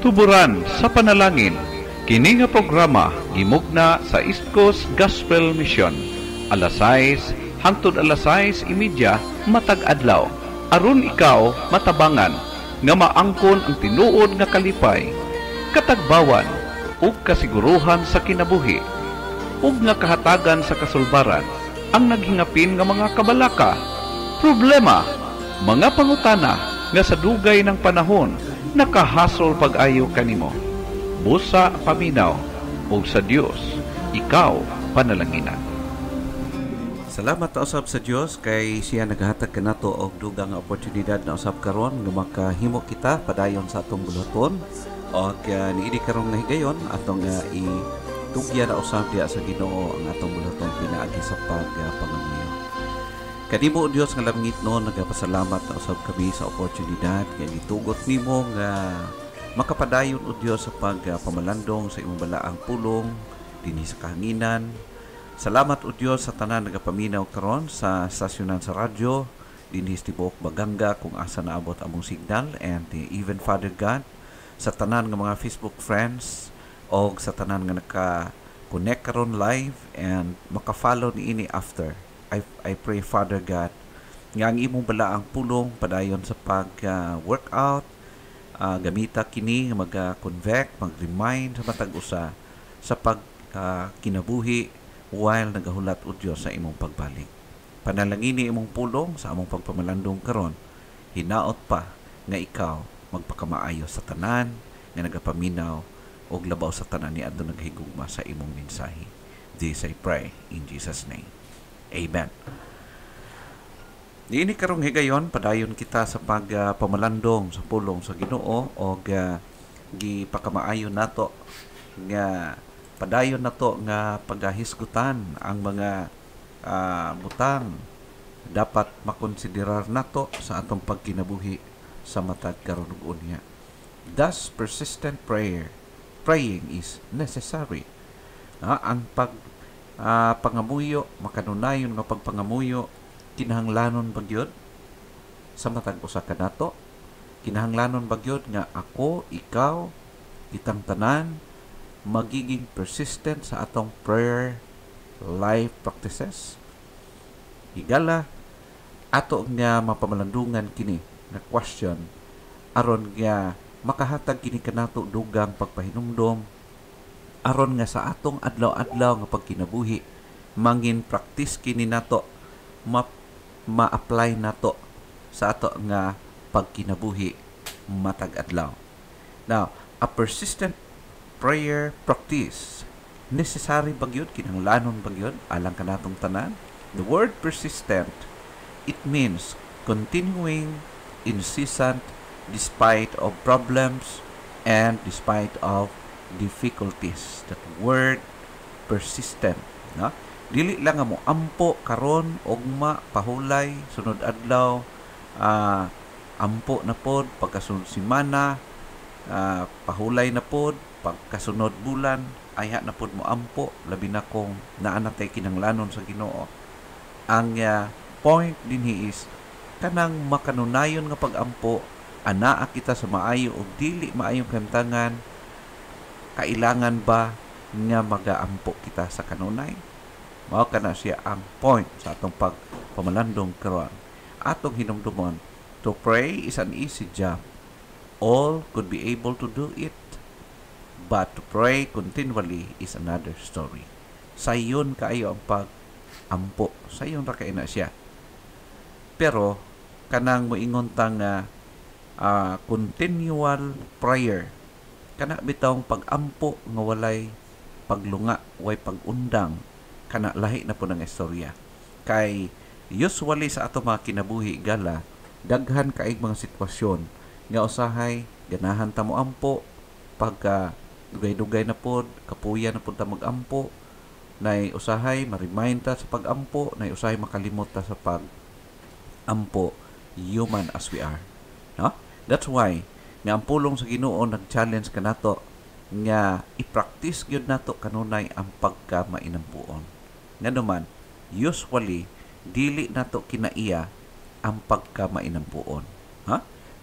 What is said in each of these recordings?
Tuburan sa panalangin. Kini nga programa gimugna sa East Coast Gospel Mission. Alas 6 hangtod alas 6:30 matag adlaw. Aron ikaw matabangan nga maangkon ang tinuod nga kalipay, katagbawan ug kasiguruhan sa kinabuhi ug nga kahatagan sa kasulbaran ang naghingapin nga mga kabalaka, problema, mga pangutana nga sa dugay ng panahon nakahasol pag-ayo kanimo. Busa paminaw ug sa Dios ikaw panalanginan. Salamat na usab sa Dios kay siya nagahatag kanato og dugang nga oportunidad na usab karon nga makahimo kita padayon sa atong buluhaton og niini karon nga higayon atong itugyan na usab diha sa Ginoo ang atong buluhaton pinaagi sa pangamuyo. Kanimo Dios nga langit no nagapasalamat na usab kami sa oportunidad kay gitugot nimo nga makapadayon o Dios sa pagpamalandong sa imong balaang pulong dinhi sa kahanginan. Salamat o Dios sa tanan nagapaminaw karon sa stasyonan sa radyo dinhi sa tibuok Baganga kung asa naabot among signal, and even Father God sa tanan nga mga Facebook friends o sa tanan nga naka-connect karon live and maka-follow niini after. I pray Father God nga ang imong balaang pulong padayon sa pag-workout, gamita kini nga mag-convect, mag-remind sa matag usa sa kinabuhi while nagahulat o Diyos sa imong pagbalik. Panalangini imong pulong sa among pagpamalandong karon, hinaot pa nga ikaw magpakamaayo sa tanan nga nagapaminaw og labaw sa tanan ni adto naghigugma sa imong mensahe. This I pray in Jesus' name. Amen. Diini karong higayon padayon kita sa pagpamalandong sa pulong sa Ginoo og gipakamaayo nato nga padayon nato nga paghisgutan ang mga butang dapat makonsiderar nato sa atong pagkinabuhi sa matag karon ug unya. Thus persistent praying is necessary. Ang pangamuyo makanunayon nga pagpangamuyo kinahanglanon bagyod sa matag usa ka nato. Kinahanglanon bagyod nga ako, ikaw, kitang tanan magiging persistent sa atong prayer life practices. Higala ato nga mapamalandungan kini na question aron nga makahatag kini kanato dugang pagpahinumdom aron nga sa atong adlaw-adlaw nga pagkinabuhi mangin practice kini nato ma-apply nato sa ato nga pagkinabuhi matag adlaw. Now, a persistent prayer practice necessary bagyod, kinahanglanon bagyod alang kanatong tanan. The word persistent, it means continuing, incessant, despite of problems and despite of difficulties. That word persistent, no? Dili lang nga mo ampo karon ugma pahulay sunod adlaw, ampo na pod pagkasunod semana, pahulay na pod pagkasunod bulan, ayha na pod mo ampo labi na kung naa natay kinahanglanon sa Ginoo. Ang point dinhi is kanang makanunayon nga pag-ampo anaa kita sa maayo ug dili maayong kahimtangan. Kailangan ba nga mag-aampo kita sa kanunay? Mao kana siya ang point sa atong pagpamalandong karon. Atong hinumdumon, to pray is an easy job. All could be able to do it. But to pray continually is another story. Sayon kaayo ang pag-ampo. Sayon ra kay na siya. Pero kanang moingon tang continual prayer, kana bitawng pag-ampo nga walay paglunga, way pag-undang, kana lahi na po ng istorya. Kay usually sa ato mga kinabuhi gala, daghan kaig mga sitwasyon nga usahay ganahan ta mo ampo pagka dugay-dugay na pod, kapuya na pod ta mag-ampo, nay usahay ma-remind ta sa pag-ampo, nay usahay makalimot ta sa pag-ampo, human as we are. No? That's why nga ang pulong sa Ginoo nag-challenge kanato nga i-practice gyud nato kanunay ang pagka-mainampuon. Nga naman, usually dili nato kinaiya ang pagka-mainampuon.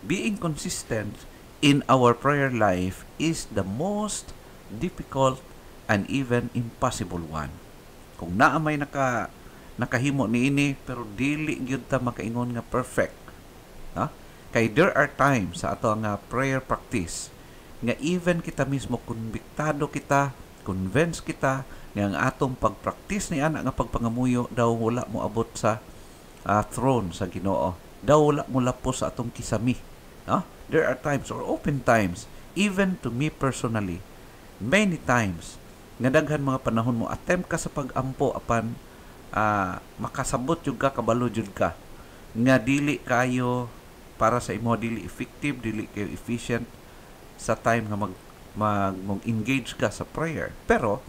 Being consistent in our prayer life is the most difficult and even impossible one. Kung naa may nakahimo niini pero dili gyud ta makaingon nga perfect. Ha? Kay there are times sa ato nga prayer practice nga even kita mismo konbiktado kita, convinced kita nga ang atong pagpractice ni ana nga pagpangamuyo daw wala mo abot sa throne sa Ginoo. Daw wala mo lapos sa atong kisami. Ha? There are times or open times, even to me personally, many times, nga daghan mga panahon mo, attempt ka sa pag-ampo apan makasabot yung ka, kabalo jud ka. Nga dili kayo para sa imo, dili effective, dili kayo efficient sa time nga mag-engage ka sa prayer. Pero,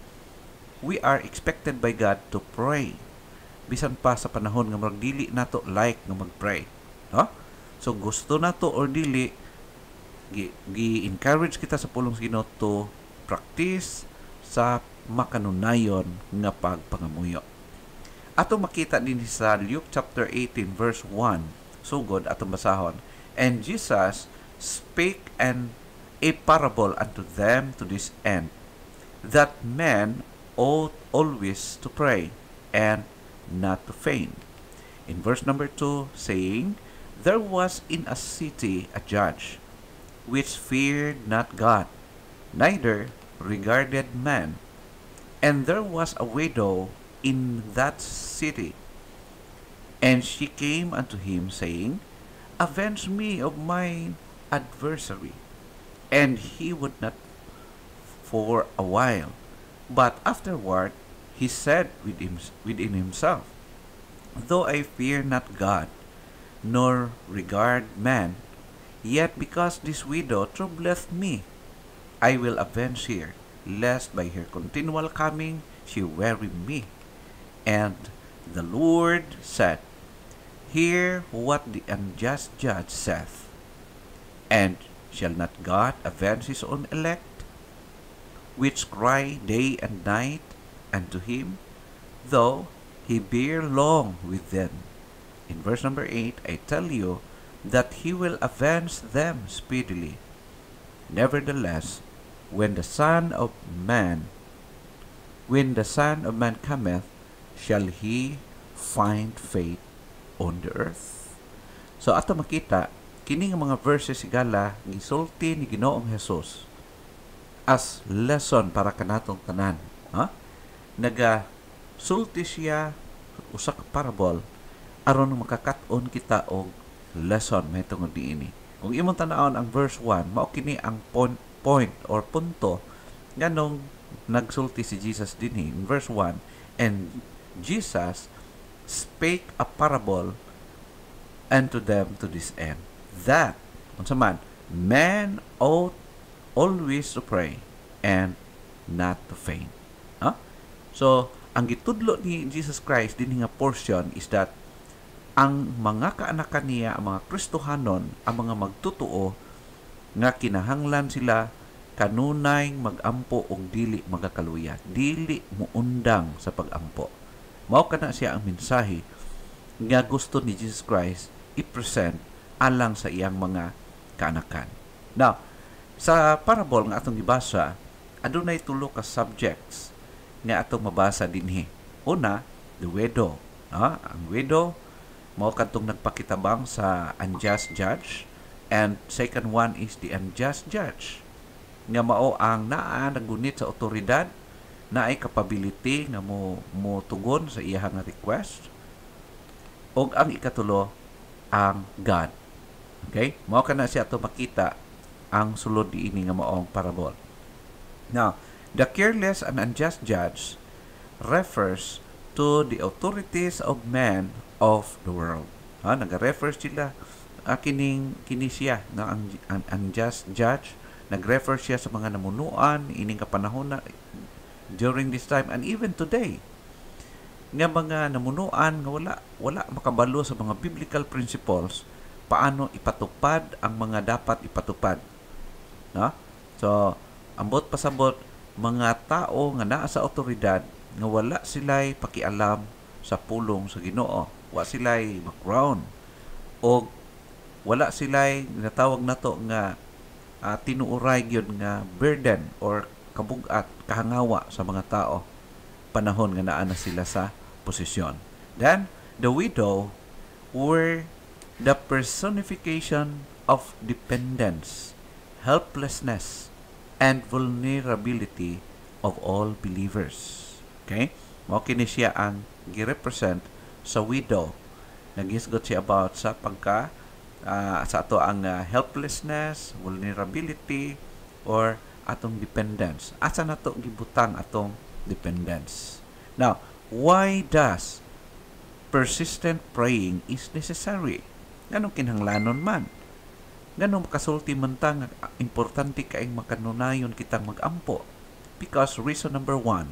we are expected by God to pray. Bisan pa sa panahon nga magdili nato like nga mag-pray. No? So, gusto nato or dili, gi-encourage kita sa pulong sa Ginoo to practice sa makanunayon nga pagpangamuyo. Ato makita din sa Luke chapter 18 verse 1. Sugod atong basahon. And Jesus spake a parable unto them to this end, that men ought always to pray and not to faint. In verse number 2, saying, There was in a city a judge, which feared not God, neither regarded man. And there was a widow in that city, and she came unto him, saying, Avenge me of mine adversary. And he would not for a while. But afterward he said within himself, Though I fear not God, nor regard man, yet because this widow troubleth me, I will avenge her, lest by her continual coming she weary me. And the Lord said, Hear what the unjust judge saith. And shall not God avenge his own elect, which cry day and night unto him, though he bear long with them? In verse number 8, I tell you that he will avenge them speedily. Nevertheless, when the Son of Man cometh, shall he find faith on the earth? So ato makita kini nga mga verses sigala gisulti ni Ginoong Hesus as lesson para kanatong tanan. Ha? Sulti siya usa ka parable aron makakat-on kita og lesson may tungod niini. Kung imong tan-awon ang verse 1, mao kini ang point or punto nganong nagsulti si Jesus dinhi in verse 1. And Jesus spake a parable unto them to this end, that unsa man man ought always to pray and not to faint. Huh? So ang gitudlo ni Jesus Christ dinhi nga portion is that ang mga kaanakan niya, ang mga Kristohanon, ang mga magtutuo nga kinahanglan sila kanunay magampo og dili magakaluya, dili muundang sa pagampo. Mao kana siya ang mensahe nga gusto ni Jesus Christ i-present alang sa iyang mga kaanakan. Now, sa parable nga atong gibasa, adunay tulo ka subjects nga atong mabasa dinhi. Una, the widow. Ang widow mao kadtong nagpakitabang sa unjust judge, and second one is the unjust judge nga mao ang naa nagunit sa otoridad, naay capability nga mo tugon sa iyang request, og ang ikatulo ang God. Okay? Mao kana siya to makita ang sulod diini nga maong parable. Now, the careless and unjust judge refers to the authorities of men of the world. Nag-refer sila kini siya na ang unjust judge, nag-refer siya sa mga namunuan ining kapanahon na during this time and even today nga mga namunuan nga wala makabalo sa mga biblical principles paano ipatupad ang mga dapat ipatupad. So ambot pasabot mga tao nga naa sa otoridad nga wala sila'y pakialam sa pulong sa Ginoo, wala sila'y background, o wala sila'y natawag nato nga tinuuray gyud nga burden or kabugat, kahangawa sa mga tao panahon nga naa na sila sa posisyon. Then, the widow were the personification of dependence, helplessness, and vulnerability of all believers. Okay? Mao kini siya ang gi-represent sa widow. Nagisgot siya about sa sa ato ang helplessness, vulnerability, or atong dependence. Asa na to gibutang atong dependence? Now, why does persistent praying is necessary? Ganong kinahanglanon man? Ganong makasulti man ta nga importante kaayong makanunayon kitang mag-ampo? Because reason number 1,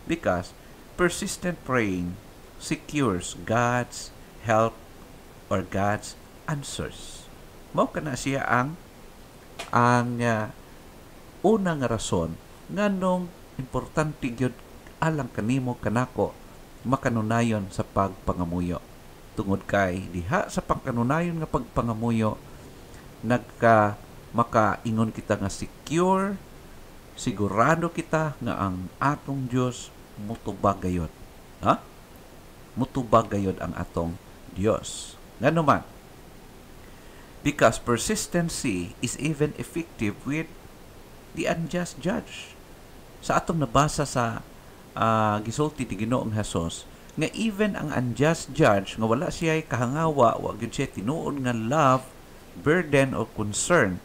because persistent praying secures God's help or God's answers. Mao kana siya ang una nga rason nganong importante gyud alang kanimo kanako makanunayon sa pagpangamuyo. Tungod kay diha sa pagkanunayon nga pagpangamuyo makaingon kita nga secure, sigurado kita nga ang atong Dios mutubag gayud. Mutubag gayud ang atong Dios. Ngano man? Because persistency is even effective with the unjust judge. Sa atong nabasa sa gisulti ti Ginoong Hesus, nga even ang unjust judge nga wala siya kahangawa, wa gyud siya tinuod nga love, burden or concern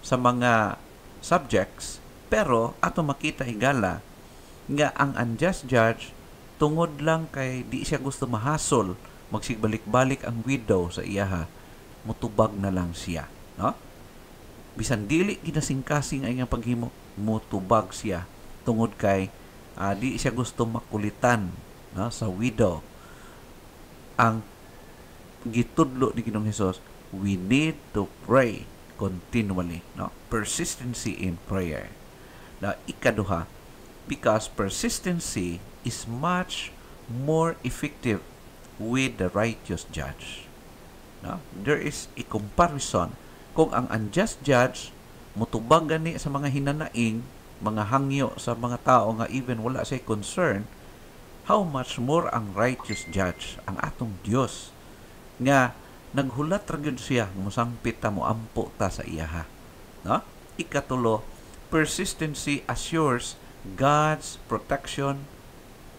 sa mga subjects, pero ato makita higala nga ang unjust judge tungod lang kay di siya gusto mahasol, magsigbalik-balik ang widow sa iyaha, mutubag na lang siya, no? Bisan dili ginasingkasing ay nga paghimo, mutubag siya tungod kay di siya gusto makulitan, no, sa widow. Ang gitudlo ni Ginoong Hesus, we need to pray continually, no? Persistency in prayer. Na ikaduha, because persistency is much more effective with the righteous judge. No? There is a comparison. Kung ang unjust judge mutubag gani sa mga hinanaing, mga hangyo sa mga tao nga even wala say concern, how much more ang righteous judge, ang atong Dios, nga naghulat ra gyud siya musangpit ta mo ampo ta sa iyaha. No? Ikatulo, persistency assures God's protection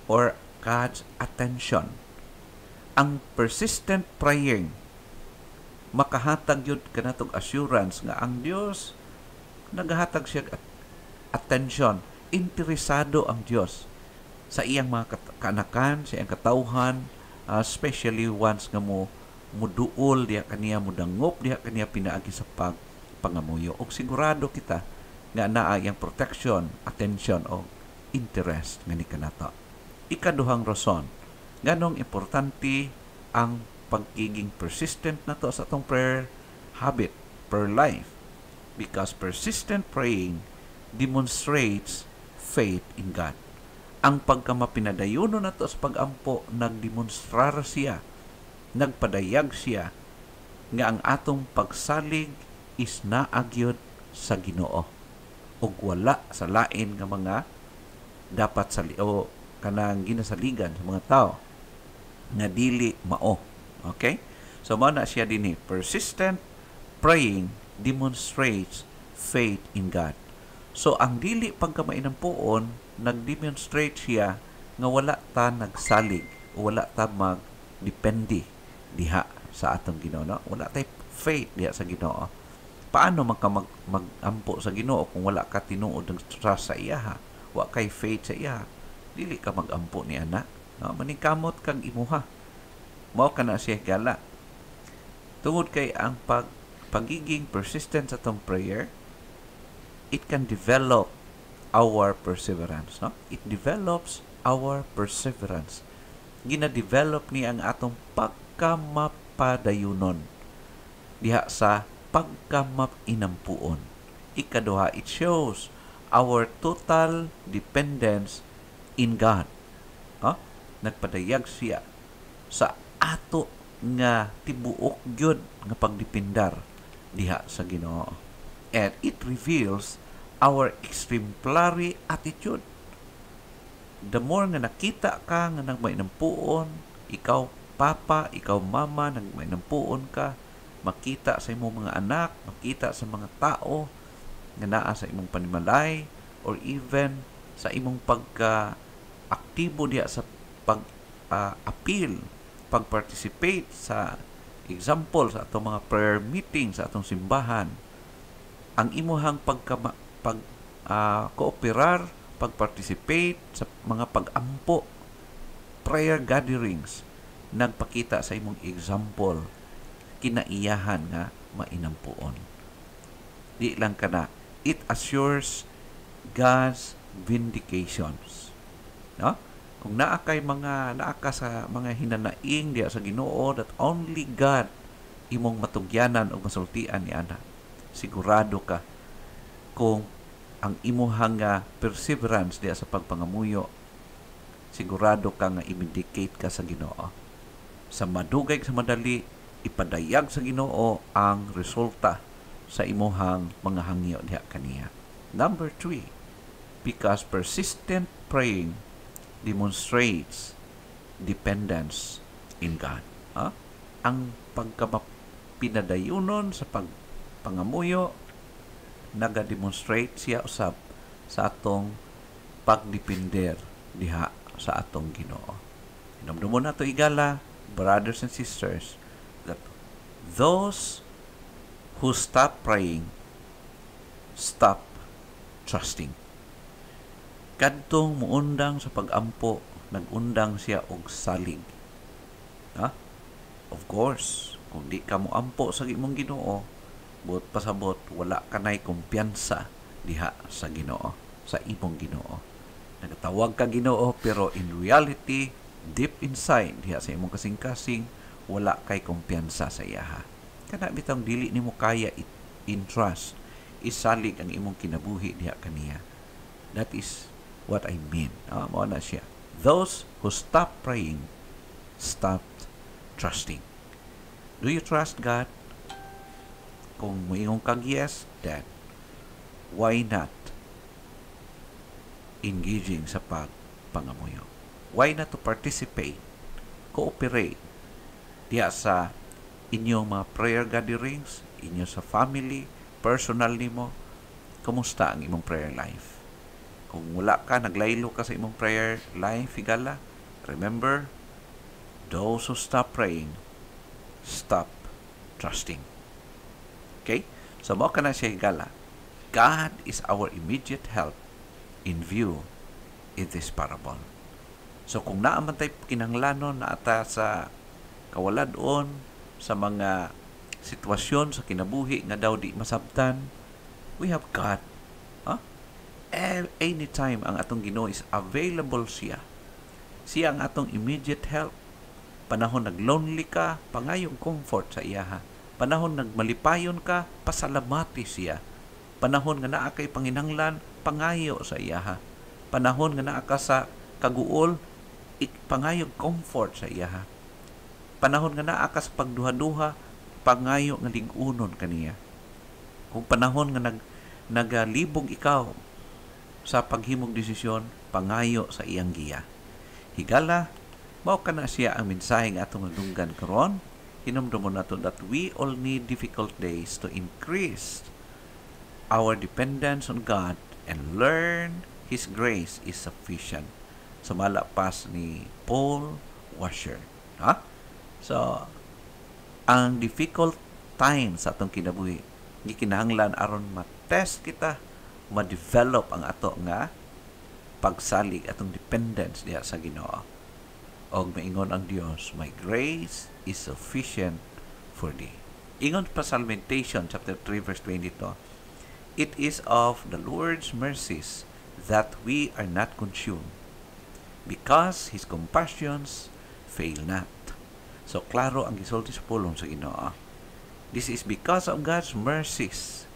or God's attention. Ang persistent praying makahatag yun kanatong assurance nga ang Dios nagahatag siya attention, interesado ang Dios sa iyang mga kanakan, sa iyang katawhan, especially once nga muduol diha kaniya, mudangop diha kaniya pinaagi sa pangamuyo. Og sigurado kita nga naa iyang protection, attention o interest nga ni kanato. Ikaduhang rason nganong importante ang pagiging persistent na to sa atong prayer habit, prayer life, because persistent praying demonstrates faith in God. Ang pagkamapinadayono na to sa pag-ampo, nagdemonstrar siya, nagpadayag siya nga ang atong pagsalig is naagyod sa Ginoo ug wala sa lain nga mga dapat o kanang ginasaligan sa mga tao nga dili mao. Okay? So, mao na siya dinhi. Persistent praying demonstrates faith in God. So, ang dili pagkamainampuon, nag-demonstrate siya nga wala ta nagsalig o wala ta mag-depende diha sa atong Ginoo. No? Wala tay faith diha sa Ginoo. Paano man ka mag-ampo sa Ginoo kung wala ka tinuod ng trust sa iyaha? Wa kay faith sa iyaha. Dili ka mag-ampo ni ana. No? Maningkamot kang imuha. Mao kana siya gala. Tungod kay ang pagiging persistent sa tong prayer, it can develop our perseverance. No? It develops our perseverance. Gina-develop ni ang atong pagkamapadayonon diha sa pagkamapinampuon. Ikaduha, it shows our total dependence in God. Nagpadayag siya sa ato nga tibuok gyud nga pagdipindar diha sa Ginoo. and it reveals our exemplary attitude. The more nga nakita ka nga nagmainampuon, ikaw papa, ikaw mama, nagmainampuon ka, makita sa imong mga anak, makita sa mga tao nga naa sa imong panimalay, or even sa imong pagka-aktibo diya sa pag-appeal, pag-participate sa example sa atong mga prayer meeting sa atong simbahan, ang imuhang kooperar, pag-participate sa mga pag-ampo, prayer gatherings, nagpakita sa imong example, kinaiyahan nga mainampuon. Di lang kana, it assures God's vindications. No? Kung naa ka sa mga hinanaing diya sa Ginoo that only God imong matugyanan o masultian ni ana, sigurado ka kung ang imuhang perseverance diya sa pagpangamuyo, sigurado ka nga i-vindicate ka sa Ginoo. Sa madugay sa madali, ipadayag sa Ginoo ang resulta sa imuhang mga hangyo diha kaniya. Number 3, because persistent praying demonstrates dependence in God. Ang pagkapinadayunon sa pagpangamuyo, naga-demonstrate siya usab sa atong pagdepender diha sa atong Ginoo. Hinumdumon nato igala, brothers and sisters, that those who stop praying stop trusting. Kadtong muundang sa pag-ampo, nagundang siya og salig. Of course, kung di ka mo ampo sa imong Ginoo, buot pasabot, wala ka na'y kumpiyansa diha sa Ginoo, sa imong Ginoo. Nagatawag ka Ginoo, pero in reality, deep inside diha sa imong kasing-kasing, wala kay kumpiyansa sa iyaha. Kana bitang dili nimo kaya in-trust, isalig ang imong kinabuhi diha kaniya. That is what I mean. Mao na siya. Those who stop praying stopped trusting. Do you trust God? Kung moingon kang yes, then why not engaging sa pagpangamuyo? Why not to participate, cooperate diya sa inyong mga prayer gatherings, inyo sa family, personal nimo? Kumusta ang imong prayer life? Kung wala ka, naglaylo ka sa imong prayer life, higala, remember, those who stop praying, stop trusting. Okay? So, mao ka na siya higala. God is our immediate help in view in this parable. So, kung naaman tayo kinanglanon na ata sa kawaladon, sa mga sitwasyon sa kinabuhi nga daw di masabtan, we have God. Anytime ang atong Ginoo is available siya. Siya ang atong immediate help. Panahon nag-lonely ka, pangayong comfort sa iyaha. Panahon nagmalipayon ka, pasalamati siya. Panahon nga naa kay panginanglan, pangayo sa iyaha. Panahon nga naa ka sa kaguol, pangayong comfort sa iyaha. Panahon nga naa ka sa pagduha-duha, pangayo nga lig-unon kaniya. Kung panahon nga nagalibog ikaw sa paghimog desisyon, pangayo sa iyang giya. Higala, mao kana siya ang mensahe nga atong nadunggan karon. Hinumdumon nato that we all need difficult days to increase our dependence on God and learn His grace is sufficient. Sumala pas ni Paul Washer. So, ang difficult times sa atong kinabuhi, gikinahanglan aron ma-test kita, ma-develop ang ato nga pagsalig atong dependence diha sa Ginoo. Og maingon ang Dios, my grace is sufficient for thee. Ingon pa sa Lamentation chapter 3 verse 22, it is of the Lord's mercies that we are not consumed, because His compassions fail not. So, klaro ang gisulti sa pulong sa Ginoo. This is because of God's mercies,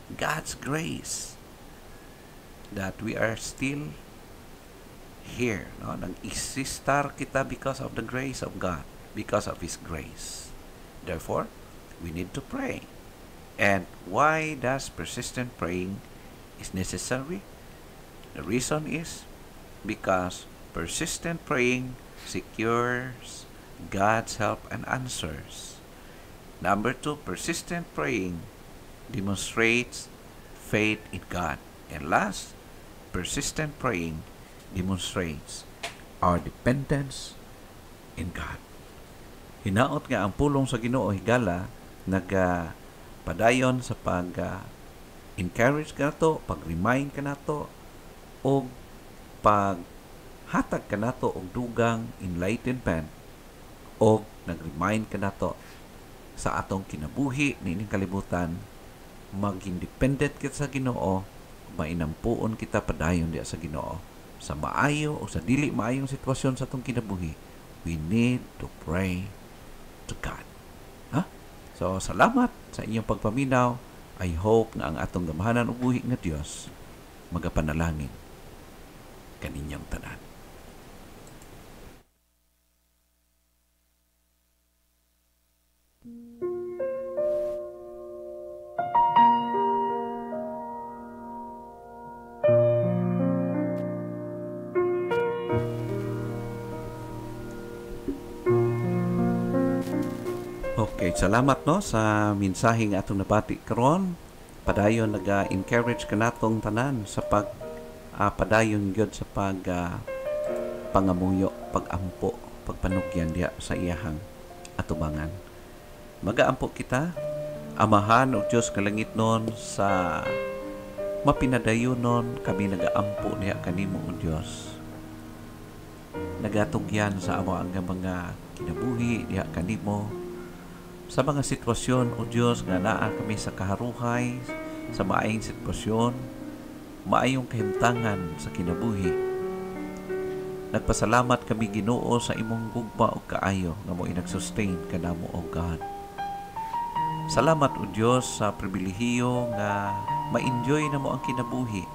God's grace, that we are still here. Nag-existar kita because of the grace of God, because of His grace. Therefore, we need to pray. And why does persistent praying is necessary? The reason is because persistent praying secures God's help and answers. Number 2, persistent praying demonstrates faith in God. And last, persistent praying demonstrates our dependence in God. Hinaot nga ang pulong sa Ginoo higala padayon sa pag-encourage ka nato, pag-remind ka nato, o paghatag ka nato og dugang enlightenment, o nag-remind ka nato sa atong kinabuhi niining kalibutan, mag-independent kita sa Ginoo, mainampuon kita padayon diya sa Ginoo. Sa maayo o sa dili maayong sitwasyon sa atong kinabuhi, we need to pray to God. So, salamat sa inyong pagpaminaw. I hope na ang atong gamahanan ug buhi nga Dios magapanalangin kaninyong tanan. Okay, salamat no sa mensaheng atong nabati karon. Padayon naga-encourage ka natong tanan sa padayon gyud sa pangamuyo, pagampo, pagpanugyan diha sa iyahang atubangan. Magaampo kita, Amahan o Diyos kalangitnon, sa mapinadayonon kami nagaampo niya kanimo o Diyos. Nagatugyan sa amo ang mga kinabuhi diha kanimo, sa mga sitwasyon o Diyos nga naa kami sa kaharuhay, sa maayong sitwasyon, maayong kahimtangan sa kinabuhi. Nagpasalamat kami Ginoo sa imong gugma o kaayo nga mo inag-sustain kanamo o God. Salamat o Diyos sa pribilehiyo nga ma-enjoy na mo ang kinabuhi,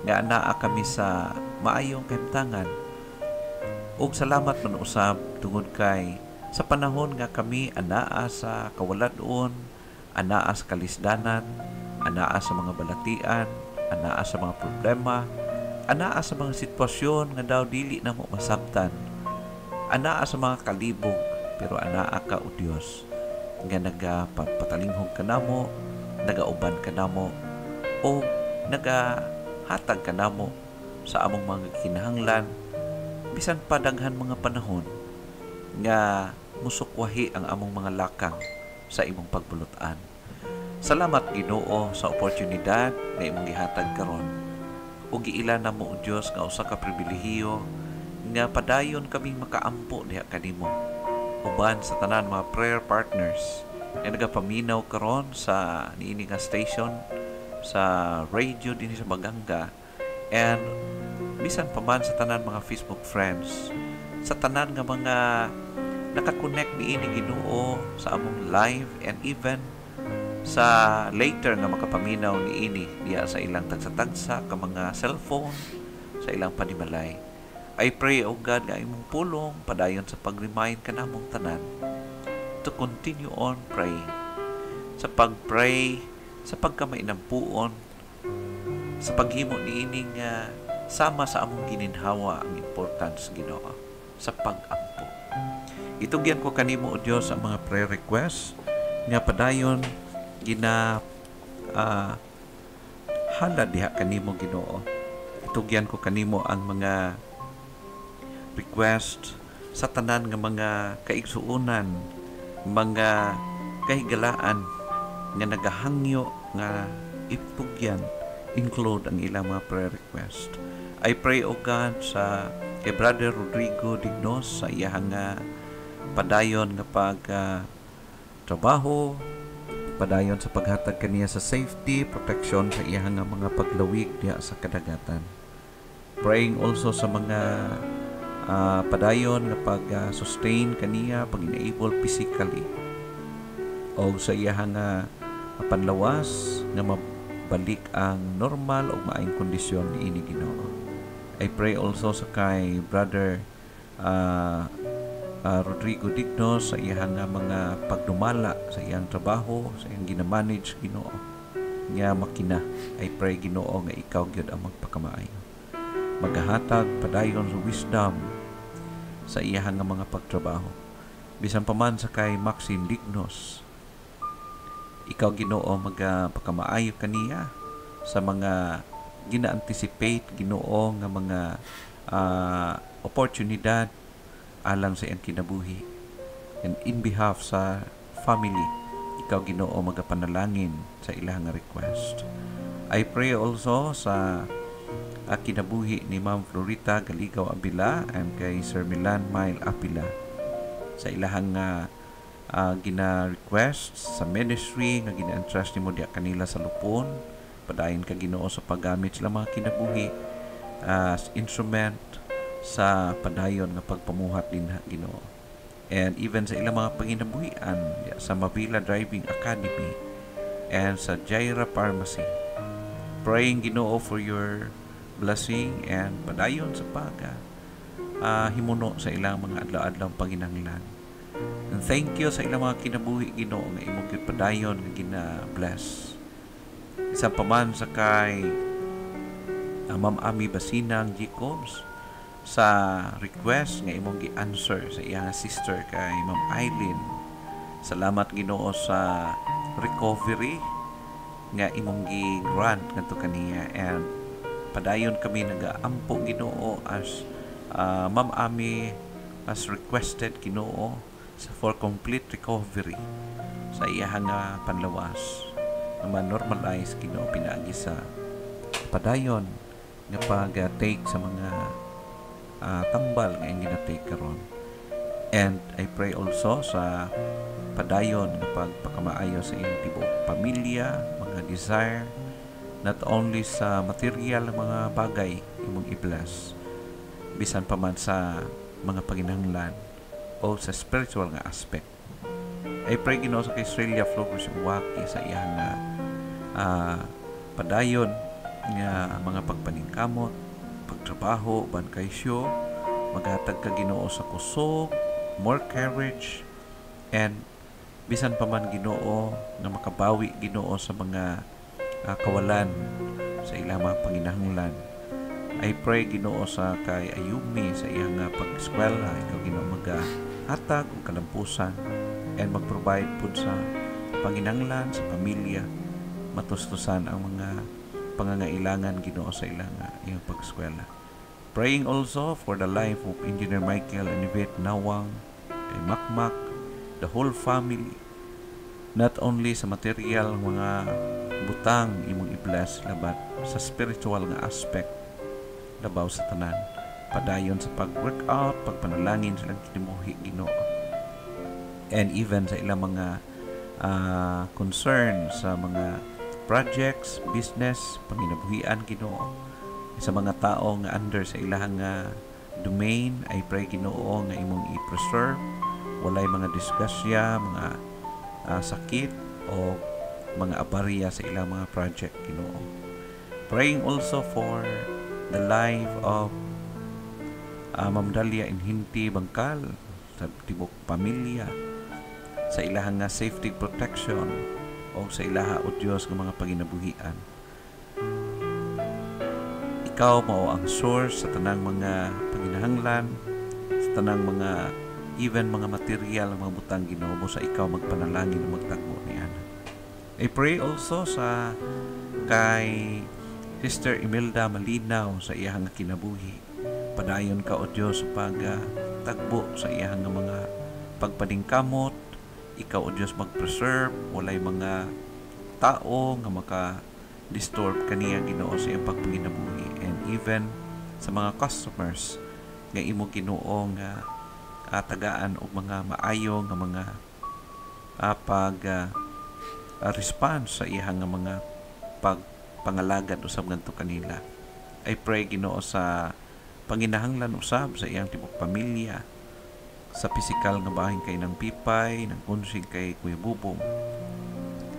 nga naa kami sa maayong kahimtangan. Ug salamat man usab tungod kay sa panahon nga kami anaa sa kawaladon, anaa sa kalisdanan, anaa sa mga balatian, anaa sa mga problema, anaa sa mga sitwasyon nga daw dili na mo masabtan, anaa sa mga kalibog, pero anaa ka o Dios nga nagapatalinghog ka namo, nagauban ka namo, o nagahatag ka namo sa among mga kinahanglan, bisan pa daghan mga panahon nga musukwahi ang among mga lakang sa imong pagbulutan. Salamat Ginoo sa oportunidad na imong gihatag karon. Ug giila namo o Dios nga usa ka pribilehiyo nga padayon kaming makaampo diha kanimo. Uban sa tanan mga prayer partners nga nagapaminaw karon sa niini nga station sa radio dinhi sa Baganga, and bisan pa man sa tanan mga Facebook friends, sa tanan nga mga naka-connect niini Ginoo sa among live, and even sa later nga makapaminaw niini diya sa ilang tagsa-tagsa ka mga cellphone, sa ilang panimalay. I pray, O God, nga imong pulong padayon sa pag-remind ka namong tanan to continue on praying. Sa pag-pray, sa pagkamainampuon, sa paghimo niini nga sama sa among gininhawa ang importance Ginoo sa pag-ampo. Itugyan ko kanimo o Dios ang mga prayer requests nga padayon halad diha kanimo Ginoo. Itugyan ko kanimo ang mga request sa tanan nga mga kaigsuonan, mga kahigalaan nga nagahangyo nga itugyan, include ang ilang mga prayer request. I pray, O God, sa kay Brother Rodrigo Dignos sa iyang padayon nga trabaho, padayon sa paghatag kaniya sa safety, protection sa iyang mga paglawig diha sa kadagatan. Praying also sa mga padayon nga pag-sustain kaniya, pag-enable physically, o sa iyang panlawas nga mabalik ang normal o maayong kondisyon ni ini Ginoo. I pray also sa kay Brother Rodrigo Dignos sa iyang nga mga pagdumala sa iyang trabaho, sa iyang ginamanage Ginoo nga makina. I pray Ginoo nga ikaw gyud ang magpakamaayo, magahatag padayon sa wisdom sa iyang nga mga pagtrabaho. Bisan pa man sa kay Maxine Dignos, ikaw Ginoo magpakamaayo kaniya sa mga gina-anticipate Ginoo nga mga oportunidad alang sa iyang kinabuhi. And in behalf sa family, ikaw Ginoo magapanalangin sa ilang request. I pray also sa kinabuhi ni Ma'am Florita Galigaw Abila and kay Sir Milan Mail Apila sa ilang gina-request sa ministry nga gina-entrust nimo diya kanila sa lupon. Padayon ka Ginoo sa paggamit sila mga kinabuhi as instrument sa padayon nga pagpamuhat din Ginoo. And even sa ilang mga panginabuhian sa Mavila Driving Academy and sa Jaira Pharmacy, praying Ginoo for your blessing and padayon sa himuno sa ilang mga adlaw-adlaw panginahanglan. And thank you sa ilang mga kinabuhi Ginoo nga imong gyud padayon nga gina-bless. Isa pa man sa kay Ma'am Ami Basinang Jacobs sa request nga imong gi-answer sa iyang sister kay Ma'am Eileen. Salamat Ginoo sa recovery nga imong gi-grant ngadto kaniya, and padayon kami nagaampo Ginoo as Ma'am Ami as requested Ginoo for complete recovery sa iyang panlawas na ma-normalize Ginoo pinaagi sa padayon nga pag-take sa mga tambal nga yung ginatake karon. And I pray also sa padayon nga pagpakamaayo sa iyong tibuok pamilya, mga desire, not only sa material mga bagay imong i-bless, bisan pa man sa mga panginahanglan o sa spiritual nga aspect. I pray Ginoo sa kay Australia Flowers Uwaki sa iyang padayon nga mga pagpaningkamot, pagtrabaho, bankaysyo, maghatag ka Ginoo sa kusog, more courage, and bisan pa man Ginoo nga makabawi Ginoo sa mga kawalan sa ilang mga panginahanglan. I pray Ginoo sa kay Ayumi sa iyang pag-eskwela, ikaw Ginoo magahatag og kalampusan and mag-provide pud sa panginahanglan sa pamilya, matustusan ang mga pangangailangan Ginoo sa ilang iyang pag-eskwela. Praying also for the life of Engineer Michael and Yvette Nawang, kay Makmak, the whole family, not only sa material mga butang imong i-bless labat sa spiritual nga aspect labaw sa tanan, padayon sa pag-workout, pagpanalangin silang kinimuhi Ginoo, and even sa ilang mga concern sa mga projects, business, panginabuhian Ginoo, sa mga tao nga under sa ilang domain. I pray Ginoo nga imong i-preserve, walay mga disgrasya, mga sakit o mga abarya sa ilang mga project Ginoo. Praying also for the life of Ma'am Dalia Inhinti Bangkal sa tibok pamilya, sa ilang safety protection o sa ilaha o Diyos ng mga panginabuhian. Ikaw mao ang source sa tanang mga panginahanglan, sa tanang mga even mga material, mga butang Ginoo, sa ikaw magpanalangin o magtagbo niyan. I pray also sa kay Sister Imelda Malinaw sa iyang kinabuhi. Padayon ka o Diyos pagtagbo sa iyang mga pagpaningkamot. Ikaw o Diyos mag-preserve, walay mga tao nga maka-disturb kaniya Ginoo sa iyang pagpanginabuhi, and even sa mga customers nga imo Ginoo nga tagaan og mga maayo nga mga response sa iyang mga pagpangalagad usab ngadto kanila. I pray Ginoo sa panginahanglan usab sa iyang tibok pamilya, sa physical nga bahin kay ng Pipay, ng Kunsing kay Kuya Bubong,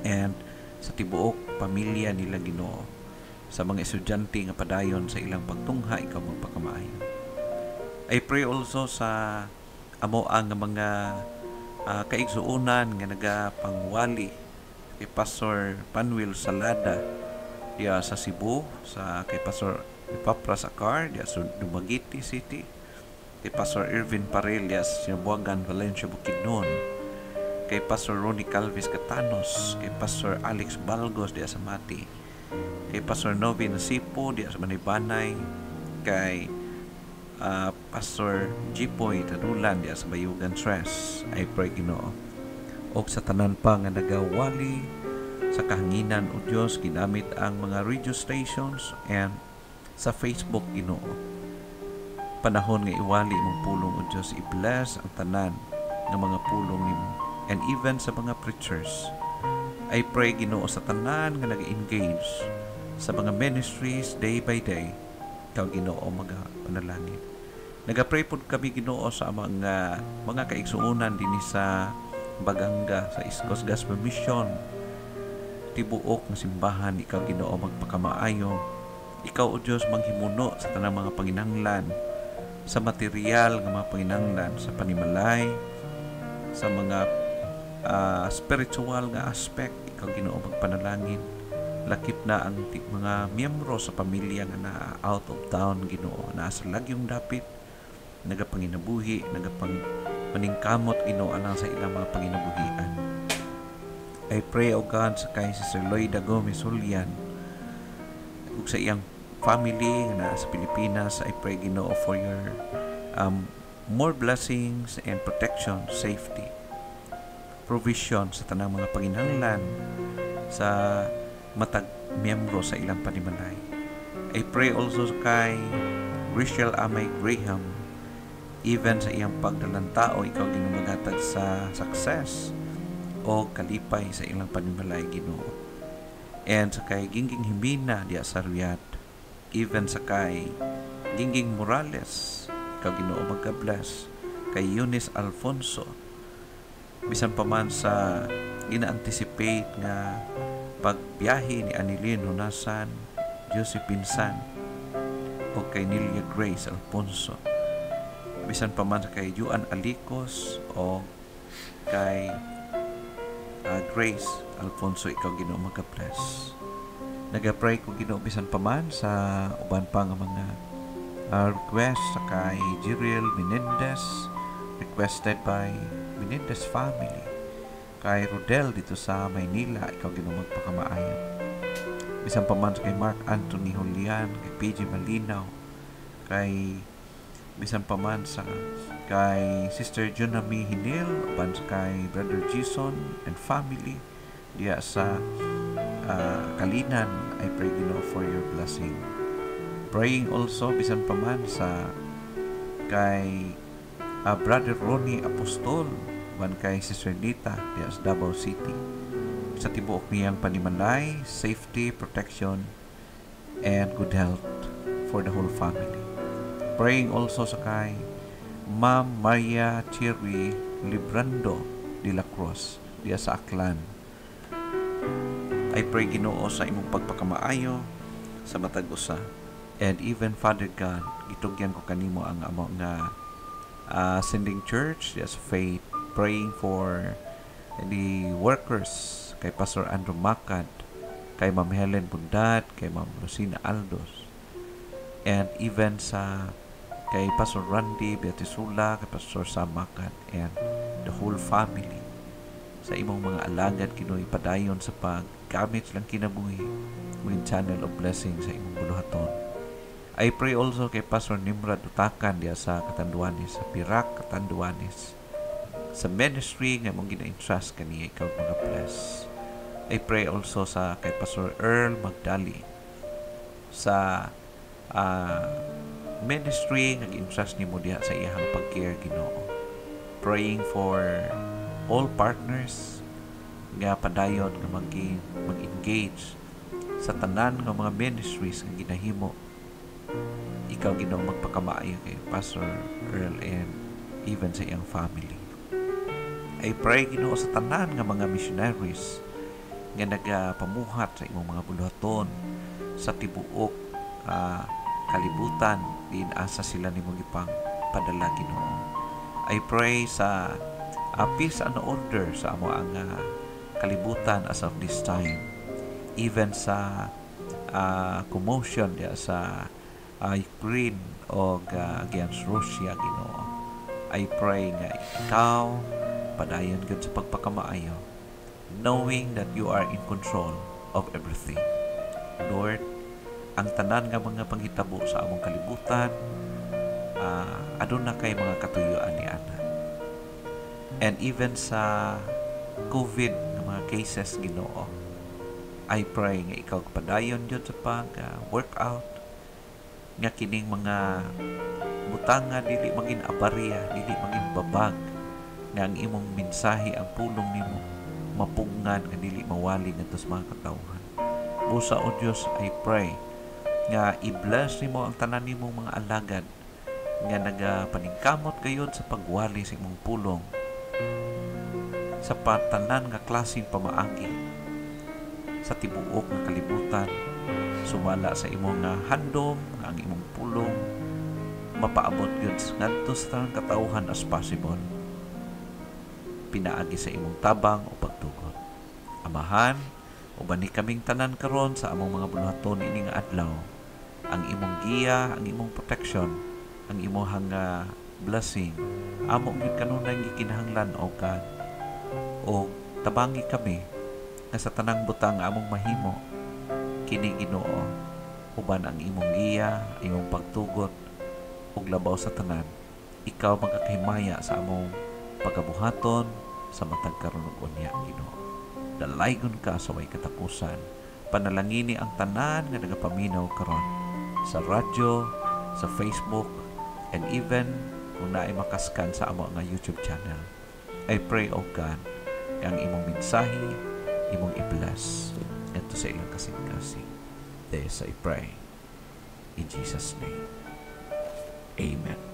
and sa tibuok pamilya nila Ginoo, sa mga estudyante nga padayon sa ilang pagtungha, ikaw magpakamaayo. I pray also sa amo ang mga kaigsuunan nga nagapangwali kay Pastor Panuel Salada diya sa Cebu, sa kay Pastor Epapras Acar diya sa Dumaguete City, kay Pastor Irvin Parellas sa Buangan, Valencia, Bukidnon, kay Pastor Ronnie Calvis Catanos, kay Pastor Alex Balgos diya sa Mati, kay Pastor Novi Nasipo diya sa Manibanay, kay Pastor Jipoy Tadulan diya sa Bayugan Tres. I pray Ginoo og sa tanan pa nga nagawali sa kahanginan o Dios ginamit ang mga radio stations and sa Facebook Ginoo, panahon nga iwali mong pulong o Diyos, i-bless ang tanan ng mga pulong nimo and even sa mga preachers. I pray Ginoo sa tanan nga nag-engage sa mga ministries day by day, ikaw Ginoo panalangin. Nagapray pod kami Ginoo sa mga kaigsuunan dinhi sa Baganga sa East Coast Gospel Mission, tibuok nga simbahan, ikaw Ginoo magpakamaayo, ikaw o Diyos manghimuno sa tanang mga panginahanglan, sa material ng mga panginahanglan, sa panimalay, sa mga spiritual nga aspect, ikaw Ginoo magpanalangin. Lakip na ang mga miyembro sa pamilya nga na out of town Ginoo, nasa lagyong dapit, nagapanginabuhi, maningkamot Ginoo alang sa ilang mga panginabuhian. I pray o God sa kay Sister Loida Gomez Julian ug sa iyang family na sa Pilipinas. I pray Ginoo for your more blessings and protection, safety, provision sa tanang mga panginahanglan sa matag miyembro sa ilang panimalay. I pray also kay Rachel Amay Graham, even sa iyang pagdalang tao, ikaw Ginoo maghatag sa success o kalipay sa ilang panimalay Ginoo. And sa kay Gingging Himina diya sa Riyadh, even sa kay Gingging Morales, ikaw Ginoo magka-bless. Kay Eunice Alfonso, bisan pa man sa ina-anticipate nga pagbiyahe ni Anilin Hunasan, Josephine San, o kay Nilia Grace Alfonso, bisan pa man sa kay Juan Alicos o kay Grace Alfonso, ikaw Ginoo magka-bless. Nagapray ko Ginoo bisan pa man sa uban pa nga mga request sa kay Jiriel Menendez, requested by Menendez family, kay Rodel dito sa Maynila, ikaw Ginoo magpakamaayo. Bisan pa man sa kay Mark Anthony Julian, kay PJ Malinaw, kay bisan pa man sa kay Sister Junami Hinil, uban sa kay Brother Jason and family diya sa Kalinan. I pray Ginoo for your blessing. Praying also bisan pa man sa kay Brother Ronnie Apostol, uban kay Sister Nita diya sa Davao City, sa tibuok niyang panimalay, safety, protection, and good health for the whole family. Praying also sa kay Ma'am Maria Cherry Librando de la Cruz diya sa Aklan. I pray Ginoo sa imong pagpakamaayo sa matag usa. And even Father God, gitugyan ko kanimo ang amo nga sending church diya sa Faith, praying for the workers, kay Pastor Andrew Macad, kay Ma'am Helen Bundat, kay Ma'am Lucina Aldos, and even sa kay Pastor Randy Beatisula, kay Pastor Sam Macad, and the whole family. Sa imong mga alagad Ginoo ipadayon sa paggamit lang kinabuhi with channel of blessing sa imong buluhaton. I pray also kay Pastor Nimrod Utakan diya sa Catanduanes, sa Pirak, Catanduanes, sa ministry nga mong gina-entrust kaniya, ikaw mga bless. I pray also sa kay Pastor Earl Magdali sa ministry nga gi-entrust nimo diha sa iyang pag-care Ginoo. Praying for all partners nga padayon nga mag-engage sa tanan nga mga ministries nga ginahimo. Ikaw Ginoo magpakamaayo kay Pastor Earl and even sa iyang family. I pray Ginoo sa tanan nga mga missionaries nga nagapamuhat sa imong mga buluhaton sa tibuok kalibutan, din asa sila nimo gipang padala Ginoo. I pray sa peace and order sa amo ang kalibutan as of this time. Even sa commotion diya sa Ukraine o against Russia, Ginoo. I pray nga ikaw padayon gud sa pagpakamaayo, knowing that you are in control of everything. Lord, ang tanan nga mga panghitabo sa among kalibutan, aduna kay mga katuyuan ni ana. And even sa COVID nga mga cases, Ginoo, I pray nga ikaw padayon jud sa pag-workout nga kining mga butanga dili maging abarya, dili maging babag, nga ang imong mensahe, ang pulong nimo mapungan nga dili mawali ngadto sa mga katawhan. Busa o Dios, I pray nga i-bless nimo ang tanan nimong mga alagad nga nagapaningkamot gayud sa pagwali sa imong pulong sa patanan nga klaseng pamaagi sa tibuok nga kalibutan, sumala sa imong handom nga ang imong pulong mapaabot gyud ngadto sa tanang katawhan as possible, pinaagi sa imong tabang o pagtugot. Amahan, uban ni kaming tanan karon sa among mga buluhaton ini nga adlaw, ang imong giya, ang imong protection, ang imong blessing amo gyud kanunay gikinahanglan o God, o tabangi kami nga sa tanang butang among mahimo kini Ginoo, uban ang imong giya, imong pagtugot ug labaw sa tanan, ikaw magakahimaya sa among pagabuhaton sa matag karon ug unya, Ginoo. Dalaygon ka sa way katapusan. Panalangini ang tanan nga nagapaminaw karon sa radyo, sa Facebook, and even kung naay makaskan sa amo nga YouTube channel. I pray, O God, ang imong mensahe, imong i-bless ngadto sa ilang kasing-kasing. This I pray in Jesus' name. Amen.